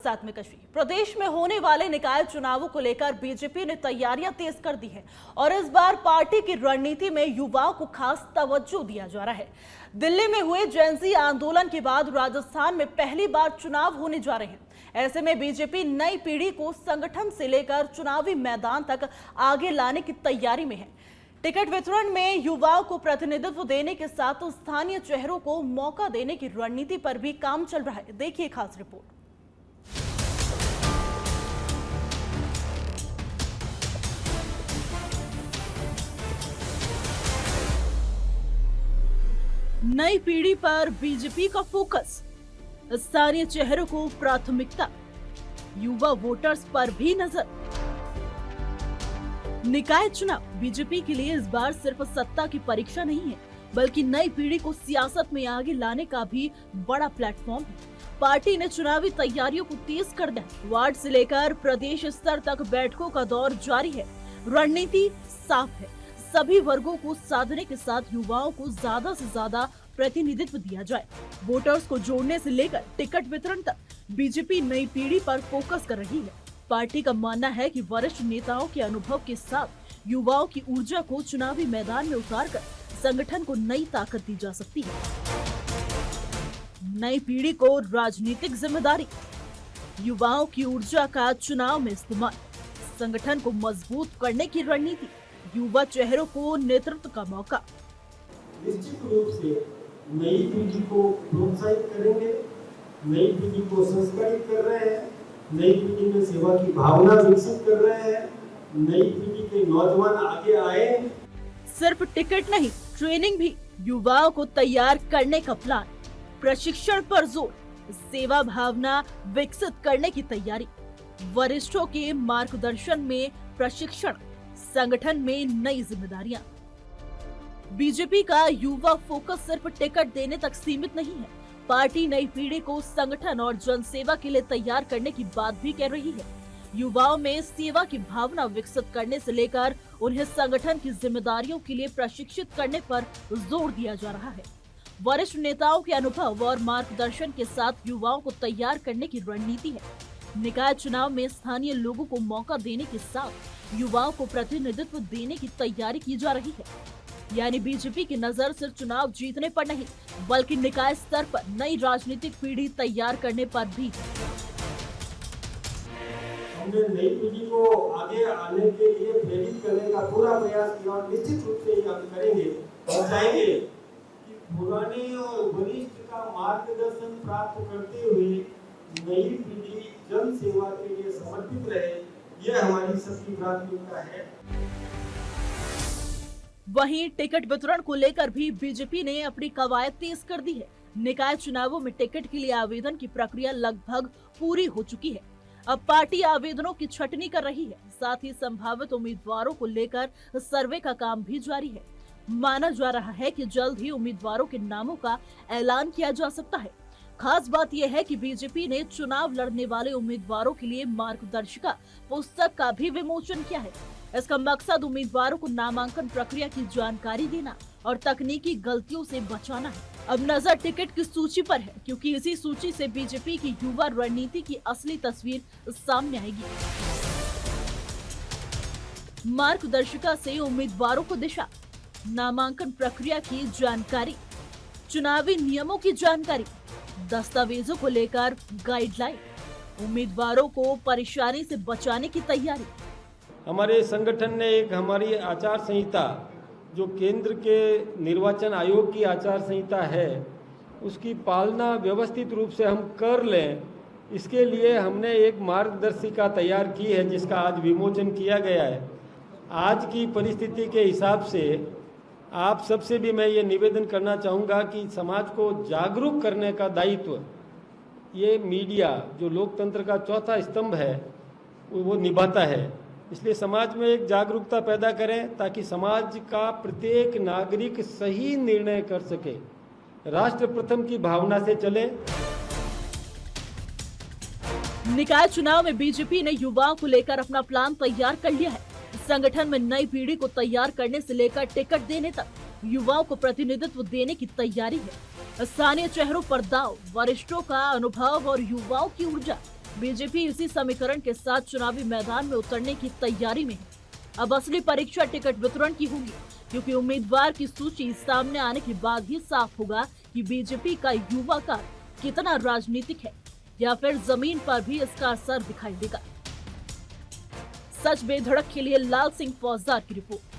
साथ में कशी। प्रदेश में होने वाले निकाय चुनावों को लेकर बीजेपी ने तैयारियां तेज कर दी हैं और इस बार पार्टी की रणनीति में युवाओं को खास तवज्जो दिया जा रहा है। दिल्ली में हुए जेन-ज़ी आंदोलन के बाद राजस्थान में पहली बार चुनाव होने जा रहे हैं। ऐसे में बीजेपी नई पीढ़ी को संगठन से लेकर चुनावी मैदान तक आगे लाने की तैयारी में है। टिकट वितरण में युवाओं को प्रतिनिधित्व देने के साथ स्थानीय चेहरों को मौका देने की रणनीति पर भी काम चल रहा है। देखिए खास रिपोर्ट। नई पीढ़ी पर बीजेपी का फोकस, स्थानीय चेहरों को प्राथमिकता, युवा वोटर्स पर भी नजर। निकाय चुनाव बीजेपी के लिए इस बार सिर्फ सत्ता की परीक्षा नहीं है, बल्कि नई पीढ़ी को सियासत में आगे लाने का भी बड़ा प्लेटफॉर्म है। पार्टी ने चुनावी तैयारियों को तेज कर दिया। वार्ड से लेकर प्रदेश स्तर तक बैठकों का दौर जारी है। रणनीति साफ है, सभी वर्गों को साधने के साथ युवाओं को ज्यादा से ज्यादा प्रतिनिधित्व दिया जाए। वोटर्स को जोड़ने से लेकर टिकट वितरण तक बीजेपी नई पीढ़ी पर फोकस कर रही है। पार्टी का मानना है कि वरिष्ठ नेताओं के अनुभव के साथ युवाओं की ऊर्जा को चुनावी मैदान में उतारकर संगठन को नई ताकत दी जा सकती है। नई पीढ़ी को राजनीतिक जिम्मेदारी, युवाओं की ऊर्जा का चुनाव में इस्तेमाल, संगठन को मजबूत करने की रणनीति, युवा चेहरों को नेतृत्व का मौका। निश्चित रूप से नई पीढ़ी को प्रोत्साहित करेंगे, नई पीढ़ी को संस्कारित कर रहे हैं, नई पीढ़ी में सेवा की भावना विकसित कर रहे हैं, नई पीढ़ी के नौजवान आगे आए। सिर्फ टिकट नहीं, ट्रेनिंग भी, युवाओं को तैयार करने का प्लान, प्रशिक्षण पर जोर, सेवा भावना विकसित करने की तैयारी, वरिष्ठों के मार्गदर्शन में प्रशिक्षण, संगठन में नई जिम्मेदारियां। बीजेपी का युवा फोकस सिर्फ टिकट देने तक सीमित नहीं है। पार्टी नई पीढ़ी को संगठन और जनसेवा के लिए तैयार करने की बात भी कह रही है। युवाओं में सेवा की भावना विकसित करने से लेकर उन्हें संगठन की जिम्मेदारियों के लिए प्रशिक्षित करने पर जोर दिया जा रहा है। वरिष्ठ नेताओं के अनुभव और मार्गदर्शन के साथ युवाओं को तैयार करने की रणनीति है। निकाय चुनाव में स्थानीय लोगों को मौका देने के साथ युवाओं को प्रतिनिधित्व देने की तैयारी की जा रही है। यानी बीजेपी की नजर सिर्फ चुनाव जीतने पर नहीं, बल्कि निकाय स्तर पर नई राजनीतिक पीढ़ी तैयार करने पर भी। हमने नई पीढ़ी को आगे आने के लिए प्रेरित करने का पूरा प्रयास किया और निश्चित रूप से हम करेंगे और चाहेंगे कि पुराने और वरिष्ठ का मार्गदर्शन प्राप्त करते हुए नई पीढ़ी जन सेवा के लिए समर्पित रहे। यह हमारी सबकी प्राथमिकता है। वहीं टिकट वितरण को लेकर भी बीजेपी ने अपनी कवायद तेज कर दी है। निकाय चुनावों में टिकट के लिए आवेदन की प्रक्रिया लगभग पूरी हो चुकी है। अब पार्टी आवेदनों की छटनी कर रही है। साथ ही संभावित उम्मीदवारों को लेकर सर्वे का काम भी जारी है। माना जा रहा है कि जल्द ही उम्मीदवारों के नामों का ऐलान किया जा सकता है। खास बात यह है कि बीजेपी ने चुनाव लड़ने वाले उम्मीदवारों के लिए मार्गदर्शिका पुस्तक का भी विमोचन किया है। इसका मकसद उम्मीदवारों को नामांकन प्रक्रिया की जानकारी देना और तकनीकी गलतियों से बचाना है। अब नजर टिकट की सूची पर है, क्योंकि इसी सूची से बीजेपी की युवा रणनीति की असली तस्वीर सामने आएगी। मार्गदर्शिका से उम्मीदवारों को दिशा, नामांकन प्रक्रिया की जानकारी, चुनावी नियमों की जानकारी, दस्तावेजों को लेकर गाइडलाइन, उम्मीदवारों को परेशानी से बचाने की तैयारी। हमारे संगठन ने एक हमारी आचार संहिता, जो केंद्र के निर्वाचन आयोग की आचार संहिता है, उसकी पालना व्यवस्थित रूप से हम कर लें, इसके लिए हमने एक मार्गदर्शिका तैयार की है, जिसका आज विमोचन किया गया है। आज की परिस्थिति के हिसाब से आप सबसे भी मैं ये निवेदन करना चाहूँगा कि समाज को जागरूक करने का दायित्व ये मीडिया, जो लोकतंत्र का चौथा स्तंभ है, वो निभाता है। इसलिए समाज में एक जागरूकता पैदा करें ताकि समाज का प्रत्येक नागरिक सही निर्णय कर सके, राष्ट्र प्रथम की भावना से चले। निकाय चुनाव में बीजेपी ने युवाओं को लेकर अपना प्लान तैयार कर लिया है। संगठन में नई पीढ़ी को तैयार करने से लेकर टिकट देने तक युवाओं को प्रतिनिधित्व देने की तैयारी है। स्थानीय चेहरों पर दाव, वरिष्ठों का अनुभव और युवाओं की ऊर्जा, बीजेपी इसी समीकरण के साथ चुनावी मैदान में उतरने की तैयारी में है। अब असली परीक्षा टिकट वितरण की होगी, क्योंकि उम्मीदवार की सूची सामने आने के बाद ही साफ होगा कि बीजेपी का युवा का कितना राजनीतिक है या फिर जमीन पर भी इसका असर दिखाई देगा। सच बेधड़क के लिए लाल सिंह फौजदार की रिपोर्ट।